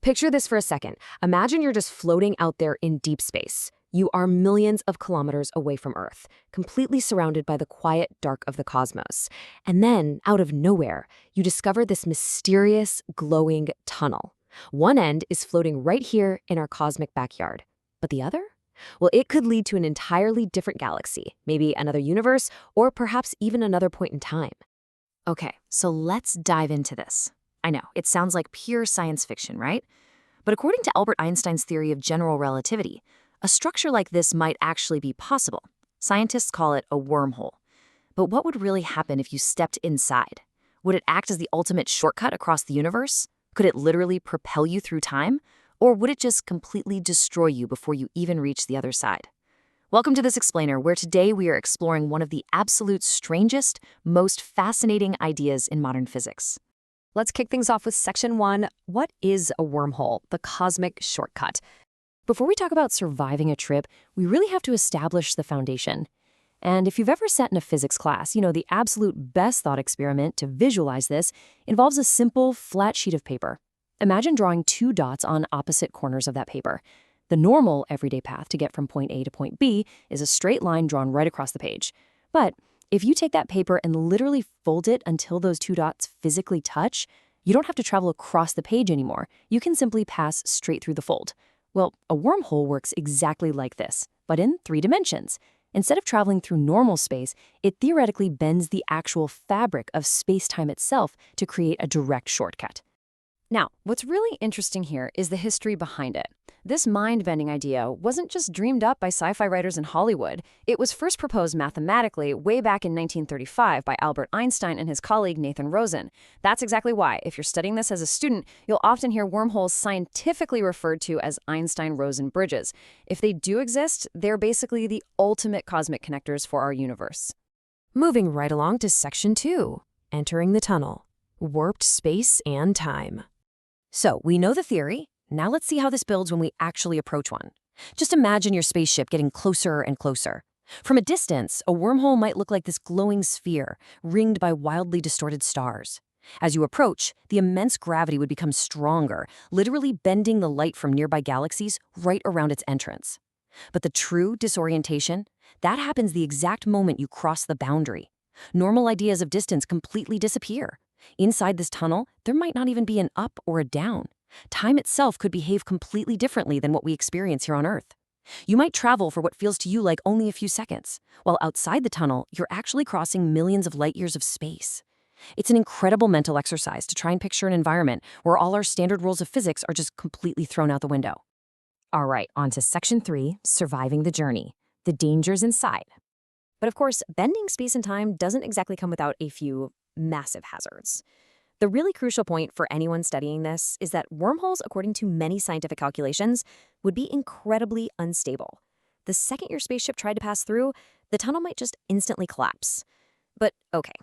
Picture this for a second. Imagine you're just floating out there in deep space. You are millions of kilometers away from Earth, completely surrounded by the quiet dark of the cosmos. And then, out of nowhere, you discover this mysterious, glowing tunnel. One end is floating right here in our cosmic backyard. But the other? Well, it could lead to an entirely different galaxy, maybe another universe, or perhaps even another point in time. Okay, so let's dive into this. I know, it sounds like pure science fiction, right? But according to Albert Einstein's theory of general relativity, a structure like this might actually be possible. Scientists call it a wormhole. But what would really happen if you stepped inside? Would it act as the ultimate shortcut across the universe? Could it literally propel you through time? Or would it just completely destroy you before you even reach the other side? Welcome to This Explainer, where today we are exploring one of the absolute strangest, most fascinating ideas in modern physics. Let's kick things off with Section 1. What is a wormhole, the cosmic shortcut? Before we talk about surviving a trip, we really have to establish the foundation. And if you've ever sat in a physics class, you know the absolute best thought experiment to visualize this involves a simple, flat sheet of paper. Imagine drawing two dots on opposite corners of that paper. The normal, everyday path to get from point A to point B is a straight line drawn right across the page. But if you take that paper and literally fold it until those two dots physically touch, you don't have to travel across the page anymore. You can simply pass straight through the fold. Well, a wormhole works exactly like this, but in 3 dimensions. Instead of traveling through normal space, it theoretically bends the actual fabric of space-time itself to create a direct shortcut. Now, what's really interesting here is the history behind it. This mind-bending idea wasn't just dreamed up by sci-fi writers in Hollywood. It was first proposed mathematically way back in 1935 by Albert Einstein and his colleague Nathan Rosen. That's exactly why, if you're studying this as a student, you'll often hear wormholes scientifically referred to as Einstein-Rosen bridges. If they do exist, they're basically the ultimate cosmic connectors for our universe. Moving right along to Section 2, entering the tunnel, warped space and time. So, we know the theory. Now let's see how this builds when we actually approach one. Just imagine your spaceship getting closer and closer. From a distance, a wormhole might look like this glowing sphere, ringed by wildly distorted stars. As you approach, the immense gravity would become stronger, literally bending the light from nearby galaxies right around its entrance. But the true disorientation, that happens the exact moment you cross the boundary. Normal ideas of distance completely disappear. Inside this tunnel, there might not even be an up or a down. Time itself could behave completely differently than what we experience here on Earth. You might travel for what feels to you like only a few seconds, while outside the tunnel, you're actually crossing millions of light years of space. It's an incredible mental exercise to try and picture an environment where all our standard rules of physics are just completely thrown out the window. All right, on to Section 3, surviving the journey, the dangers inside. But of course, bending space and time doesn't exactly come without a few massive hazards. The really crucial point for anyone studying this is that wormholes, according to many scientific calculations, would be incredibly unstable. The second your spaceship tried to pass through, the tunnel might just instantly collapse. But okay,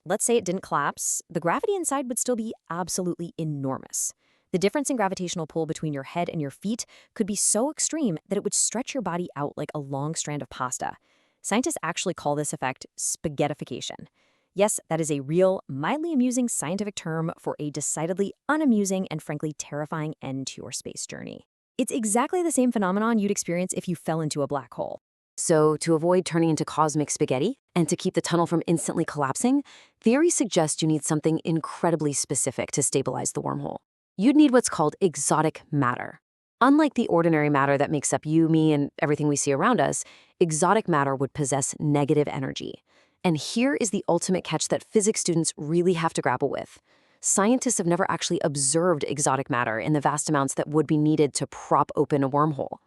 let's say it didn't collapse, the gravity inside would still be absolutely enormous. The difference in gravitational pull between your head and your feet could be so extreme that it would stretch your body out like a long strand of pasta. Scientists actually call this effect spaghettification. Yes, that is a real, mildly amusing scientific term for a decidedly unamusing and frankly terrifying end to your space journey. It's exactly the same phenomenon you'd experience if you fell into a black hole. So, to avoid turning into cosmic spaghetti and to keep the tunnel from instantly collapsing, theory suggests you need something incredibly specific to stabilize the wormhole. You'd need what's called exotic matter. Unlike the ordinary matter that makes up you, me, and everything we see around us, exotic matter would possess negative energy. And here is the ultimate catch that physics students really have to grapple with. Scientists have never actually observed exotic matter in the vast amounts that would be needed to prop open a wormhole.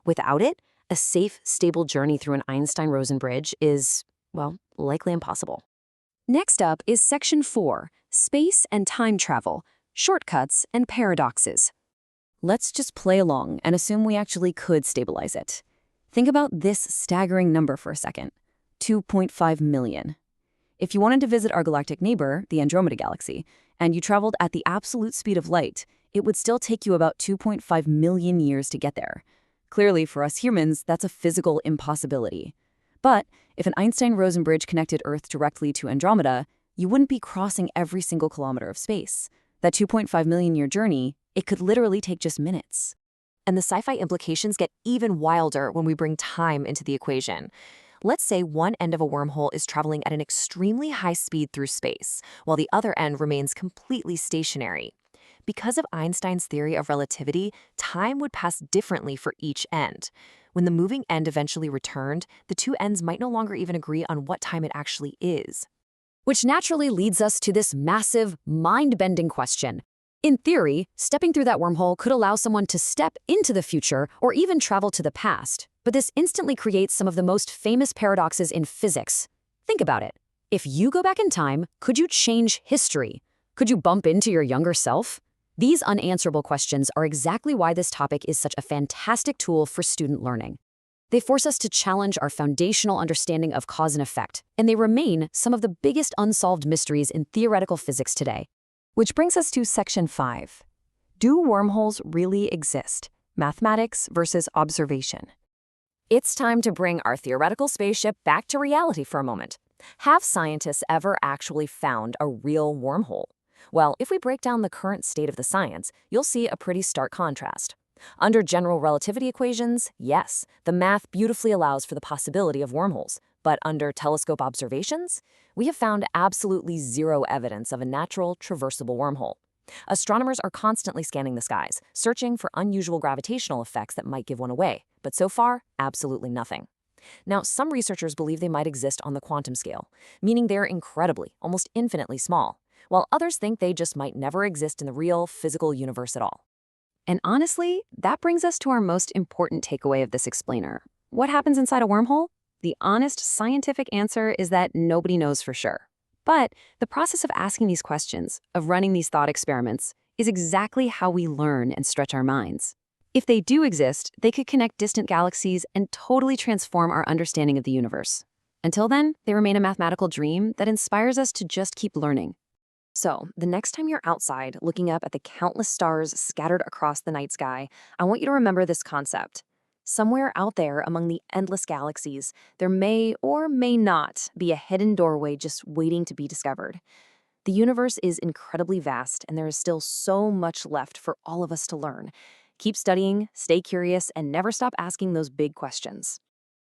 Without it, a safe, stable journey through an Einstein-Rosen bridge is, well, likely impossible. Next up is Section 4, Space and Time Travel, Shortcuts and Paradoxes. Let's just play along and assume we actually could stabilize it. Think about this staggering number for a second. 2.5 million. If you wanted to visit our galactic neighbor, the Andromeda Galaxy, and you traveled at the absolute speed of light, it would still take you about 2.5 million years to get there. Clearly, for us humans, that's a physical impossibility. But if an Einstein-Rosen bridge connected Earth directly to Andromeda, you wouldn't be crossing every single kilometer of space. That 2.5 million year journey, It could literally take just minutes. And the sci-fi implications get even wilder when we bring time into the equation. Let's say one end of a wormhole is traveling at an extremely high speed through space, while the other end remains completely stationary. Because of Einstein's theory of relativity, time would pass differently for each end. When the moving end eventually returned, the two ends might no longer even agree on what time it actually is. Which naturally leads us to this massive, mind-bending question. In theory, stepping through that wormhole could allow someone to step into the future or even travel to the past. But this instantly creates some of the most famous paradoxes in physics. Think about it. If you go back in time, could you change history? Could you bump into your younger self? These unanswerable questions are exactly why this topic is such a fantastic tool for student learning. They force us to challenge our foundational understanding of cause and effect, and they remain some of the biggest unsolved mysteries in theoretical physics today. Which brings us to Section 5. Do wormholes really exist? Mathematics versus observation. It's time to bring our theoretical spaceship back to reality for a moment. Have scientists ever actually found a real wormhole? Well, if we break down the current state of the science, you'll see a pretty stark contrast. Under general relativity equations, yes, the math beautifully allows for the possibility of wormholes. But under telescope observations, we have found absolutely zero evidence of a natural, traversable wormhole. Astronomers are constantly scanning the skies, searching for unusual gravitational effects that might give one away, but so far, absolutely nothing. Now, some researchers believe they might exist on the quantum scale, meaning they're incredibly, almost infinitely small, while others think they just might never exist in the real, physical universe at all. And honestly, that brings us to our most important takeaway of this explainer. What happens inside a wormhole? The honest scientific answer is that nobody knows for sure. But the process of asking these questions, of running these thought experiments, is exactly how we learn and stretch our minds. If they do exist, they could connect distant galaxies and totally transform our understanding of the universe. Until then, they remain a mathematical dream that inspires us to just keep learning. So, the next time you're outside looking up at the countless stars scattered across the night sky, I want you to remember this concept. Somewhere out there among the endless galaxies, there may or may not be a hidden doorway just waiting to be discovered. The universe is incredibly vast, and there is still so much left for all of us to learn. Keep studying, stay curious, and never stop asking those big questions.